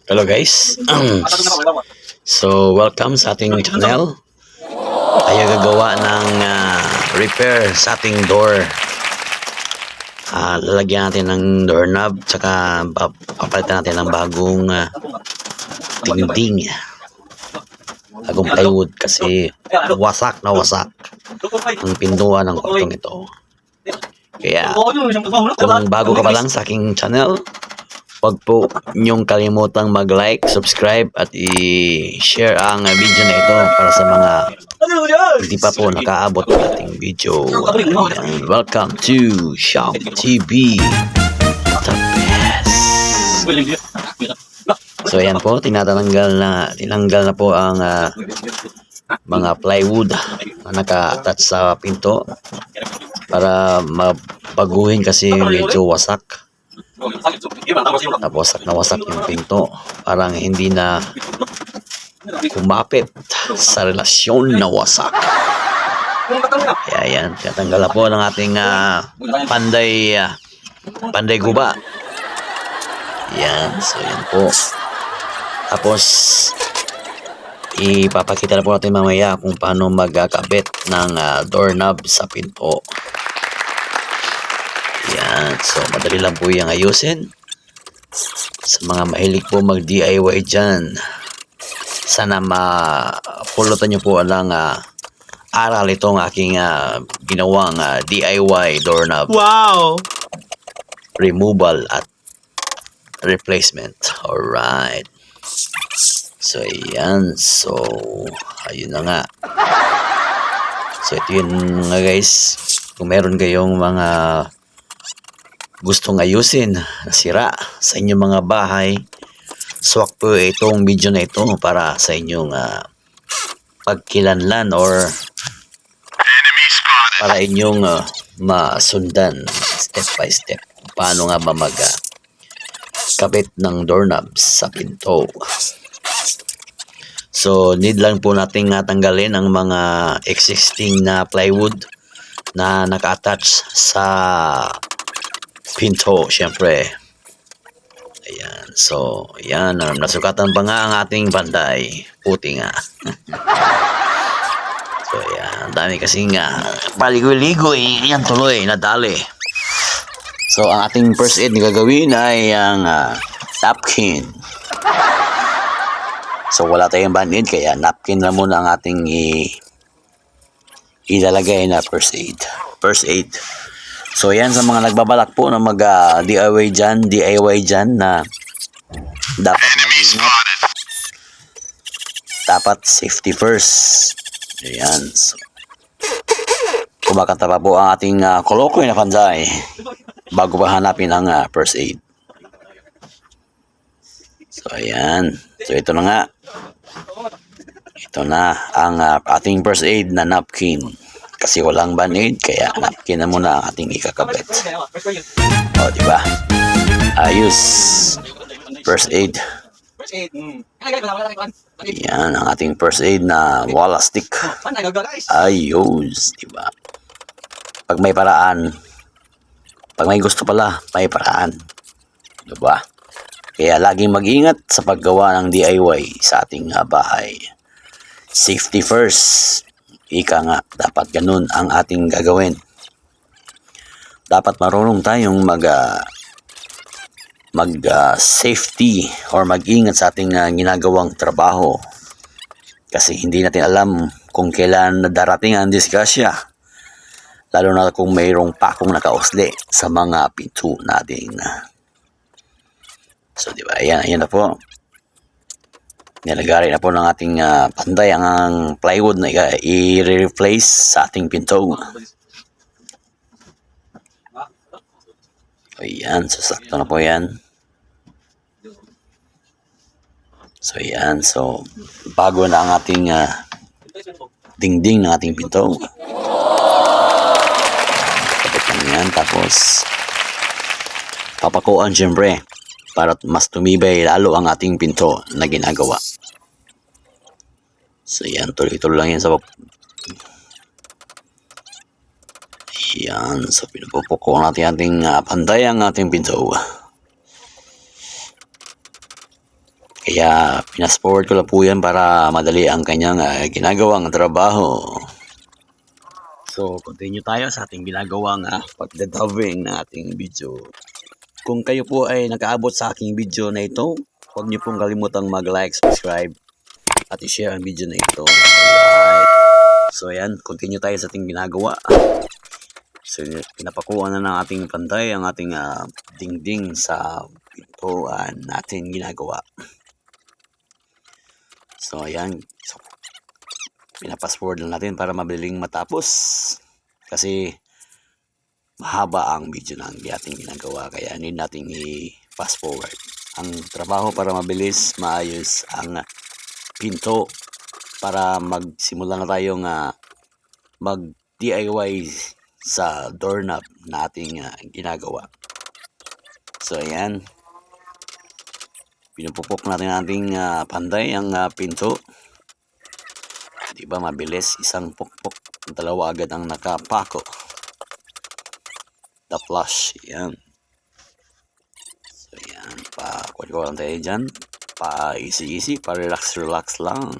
Hello guys. So welcome sa ating channel. Tayo gagawa ng repair sa ating door. Lalagyan natin ng doorknob, tsaka papalitan natin ng bagong dingding, bagong plywood kasi wasak na wasak ang pintuan ng kwartong ito. Kaya kung bago ka pa lang sa aking channel, huwag po niyong kalimutang mag-like, subscribe at i-share ang video na ito para sa mga hindi pa po nakaabot ng ating video. Ayan. Welcome to Shop TV, the best. So ayan po, tinanggal na po ang mga plywood na naka-attach sa pinto para mabaguhin kasi medyo wasak. Wasak na wasak yung pinto, parang hindi na kumapit sa relasyon na wasak. Kaya yan, tinatanggal na po ng ating panday guba. Yan, so yan po. Tapos ipapakita na po natin mamaya kung paano magkakabit ng doorknob sa pinto. Yan, so madali lang po yung ayusin. Sa mga mahilig po mag DIY dyan, sana mapulutan nyo po ang aral itong aking ginawang DIY doorknob. Wow! Removal at replacement. Alright. So yan, so ayun na nga. So ito yun nga guys, kung meron kayong mga gustong ayusin, nasira sa inyong mga bahay, swak po itong video na ito para sa inyong pagkilanlan or para inyong masundan step by step paano nga ba kabit ng doorknobs sa pinto. So need lang po nating tanggalin ang mga existing na plywood na naka-attach sa pinto, syempre. Ayan, so ayan, nasukatan pa nga ang ating panday, puti nga. So ayan, dami kasing paligoy-ligoy, ayan tuloy, nadali. So ang ating first aid na gagawin ay ang napkin. So wala tayong band-aid, kaya napkin na muna ang ating ilalagay na first aid. So yan, sa mga nagbabalak po na mag DIY dyan na dapat mag-ingat, dapat safety first. Ayan, so kumakanta pa po ang ating kolokoy na panday bago pa hanapin ang first aid. So ayan, so ito na nga, ito na ang ating first aid na napkin. Kasi walang band-aid, kaya napkin na muna ang ating ikakabit. O, diba? Ayos. First aid. Yan, ang ating first aid na wala stick. Ayos, diba? Pag may paraan, pag may gusto pala, may paraan. Diba? Kaya laging mag-ingat sa paggawa ng DIY sa ating bahay. Safety first. Ika nga, dapat ganun ang ating gagawin. Dapat marunong tayong mag-safety or mag-ingat sa ating ginagawang trabaho. Kasi hindi natin alam kung kailan darating ang disgrasya. Lalo na kung mayroong pakong nakausli sa mga pinto natin. So, di ba? Ayan na po. Nilagari na po ng ating panday ang plywood na i-replace sa ating pinto. Ayan, so sakto na po yan. So, ayan. So, bago na ang ating dingding ng ating pinto. Kapit lang yan. Tapos, papakuan syempre para mas tumibay lalo ang ating pinto na ginagawa. So, yan. Tuloy-tuloy lang yan sa yan. So, pinupupukuan natin ating panday ang ating pinto. Kaya, pinas-forward ko lang po yan para madali ang kanyang ginagawang trabaho. So, continue tayo sa ating ginagawang pagdadawing ng ating video. Kung kayo po ay nakaabot sa aking video na ito, huwag niyo pong kalimutang mag-like, subscribe, at i-share ang video na ito. Alright. So, ayan, continue tayo sa ating ginagawa. So, pinapakuha na ng ating panday ang ating dingding sa pintuan natin ginagawa. So, ayan. So, pinapas-forward lang natin para mabiling matapos. Kasi, mahaba ang video na ating ginagawa. Kaya, need natin i-fast forward. Ang trabaho para mabilis, maayos ang pinto para magsimula na tayong mag-DIY sa doorknob na ating ginagawa. So, ayan. Pinupupok natin ating panday ang pinto. Diba, mabilis. Isang pukpok. Dalawa agad ang nakapako. The flush. Ayan. So, ayan. Pa-kuha lang tayo dyan. Pa-easy-easy. Pa-relax-relax lang.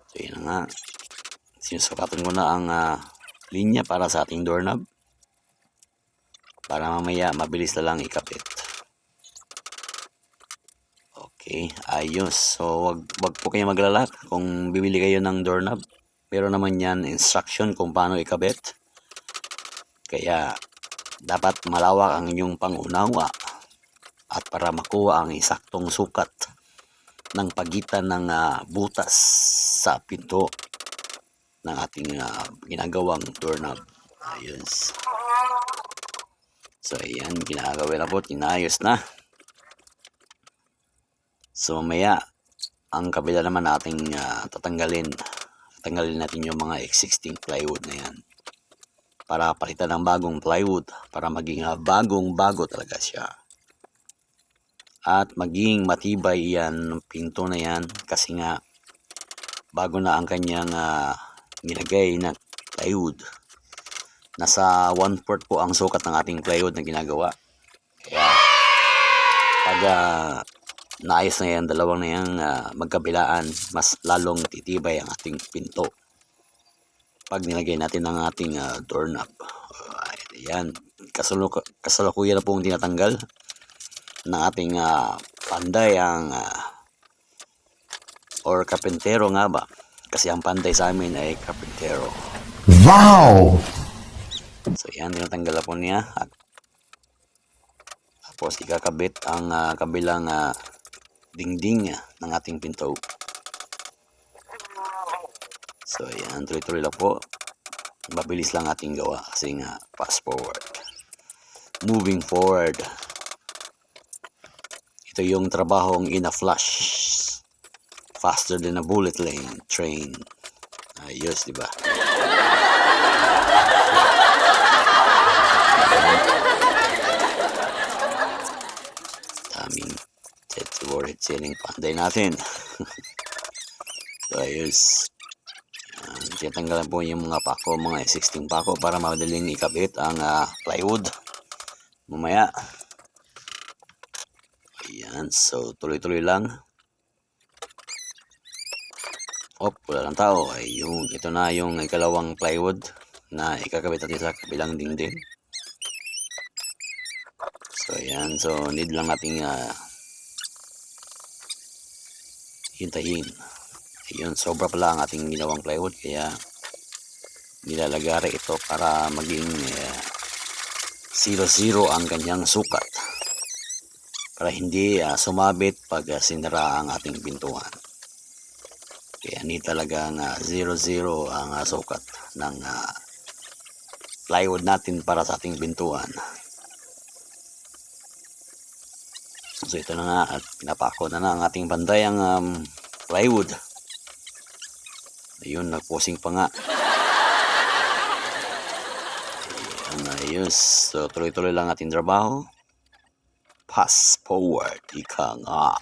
So, ayan nga. Sinusukatan ko na ang linya para sa ating doorknob. Para mamaya mabilis na lang ikapit. Okay, ayos. So, wag po kayo maglalak kung bibili kayo ng doorknob. Meron naman yan instruction kung paano ikabit. Kaya, dapat malawak ang inyong pangunawa at para makuha ang isaktong sukat ng pagitan ng butas sa pinto ng ating ginagawang doorknob. Ayos. So, ayan, ginagawin na po. Tinayos na. So, mamaya, ang kabila naman nating tatanggalin. Tatanggalin natin yung mga existing plywood na yan. Para palitan ng bagong plywood. Para maging bagong-bago talaga siya. At maging matibay yan, pinto na yan. Kasi nga, bago na ang kanyang nilagay na plywood. Nasa 1/4 po ang sukat ng ating plywood na ginagawa. Kaya, pag naayos na yan, dalawang na yan magkabilaan, mas lalong titibay ang ating pinto pag nilagay natin ang ating doorknob. Ayan, kasalukuyan na pong tinatanggal ng ating panday ang or kapentero nga ba, kasi ang panday sa amin ay kapentero. Wow! So yan, tinatanggal po niya at tapos ikakabit ang kabilang dingding ng ating pinto. So, ayan. Tuloy-tuloy lang po. Mabilis lang ating gawa kasi nga fast forward. Moving forward. Ito yung trabahong in a flash. Faster than a bullet train. Ayos, diba? Daming set ceiling panday natin. So, ayos. Tinatanggalan po yung mga pako, mga 16 pako para madaling ikabit ang plywood mamaya. Ayan, so tuloy-tuloy lang. Wala lang tao. Ayun, ito na yung ikalawang plywood na ikakabit natin sa kabilang dingding. So ayan, so need lang nating hintayin. Ayun, sobra pala ang ating ginawang plywood, kaya nilalagari ito para maging 0-0 ang kanyang sukat para hindi sumabit pag sinara ang ating pintuan. Kaya hindi talagang 0-0 ang sukat ng plywood natin para sa ating pintuan. So ito na nga at pinapako na ang ating bantayang plywood. Ayun, nagposing pa nga. Ayos. So tuloy-tuloy lang ating trabaho. Pass forward. Ika nga.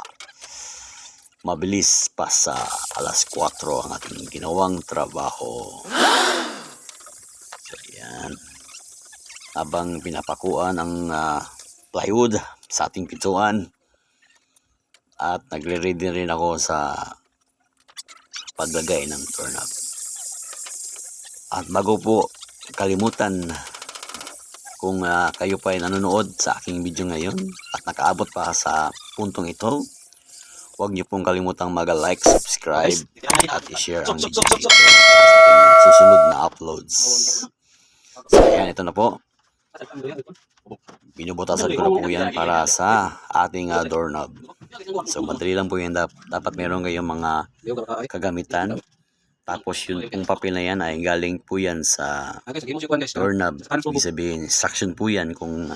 Mabilis pa sa 4:00 ang ating ginawang trabaho. So yan. Habang pinapakuan ang plywood sa ating pintuan at nagre-ready rin ako sa paglagay ng doorknob. At bago po kalimutan, kung kayo pa ay nanonood sa aking video ngayon at nakaabot pa sa puntong ito, huwag niyo pong kalimutang mag-like, subscribe at i-share ang video ito sa ating susunod na uploads. So ayan, ito na po. Binubutasan ko na po yan para sa ating doorknob. So madali lang po yan. Dapat meron kayong mga kagamitan. Tapos yung papel na yan ay galing po yan sa doorknob. Ibig sabihin, instruction po yan kung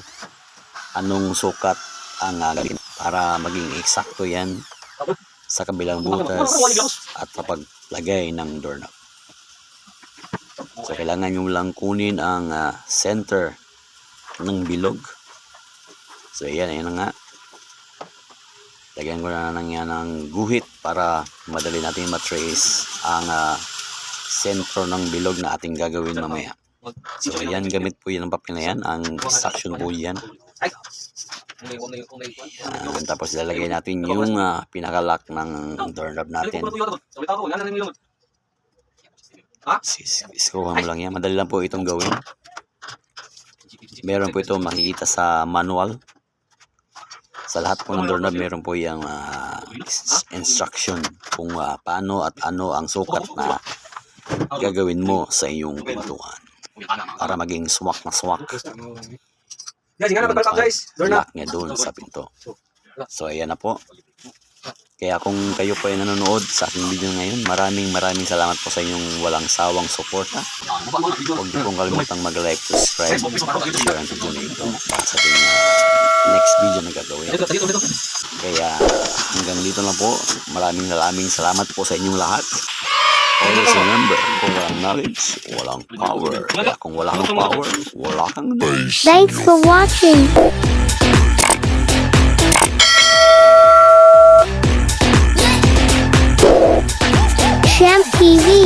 anong sukat ang gagawin para maging eksakto yan sa kabilang butas at sa paglagay ng doorknob. So kailangan nyo lang kunin ang center ng bilog. So ayan na nga. Lagyan ko na lang yan ng guhit para madali natin matrace ang sentro ng bilog na ating gagawin mamaya. So ayan, gamit po yan ang papel na yan, ang instruction po yan. Tapos ilalagay natin yung pinakalock ng doorknob natin. Screwhan mo lang yan. Madali lang po itong gawin. Meron po ito makikita sa manual. Sa lahat po ng doorknob meron po yung instruction kung paano at ano ang sukat na gagawin mo sa iyong pintuan para maging swak na swak lock niya doon sa pinto. So ayan na po. Kaya kung kayo po ay nanonood sa aking video ngayon, maraming salamat po sa inyong walang sawang suporta. Huwag niyo pong kalimutang mag-like, subscribe, share ang video na ito para sa ating next video na gagawin. Kaya hanggang dito lang po. Maraming salamat po sa inyong lahat. Always remember, kung walang knowledge, walang power. Kaya kung wala kang power, wala kang knowledge. Thanks for watching. Champ TV.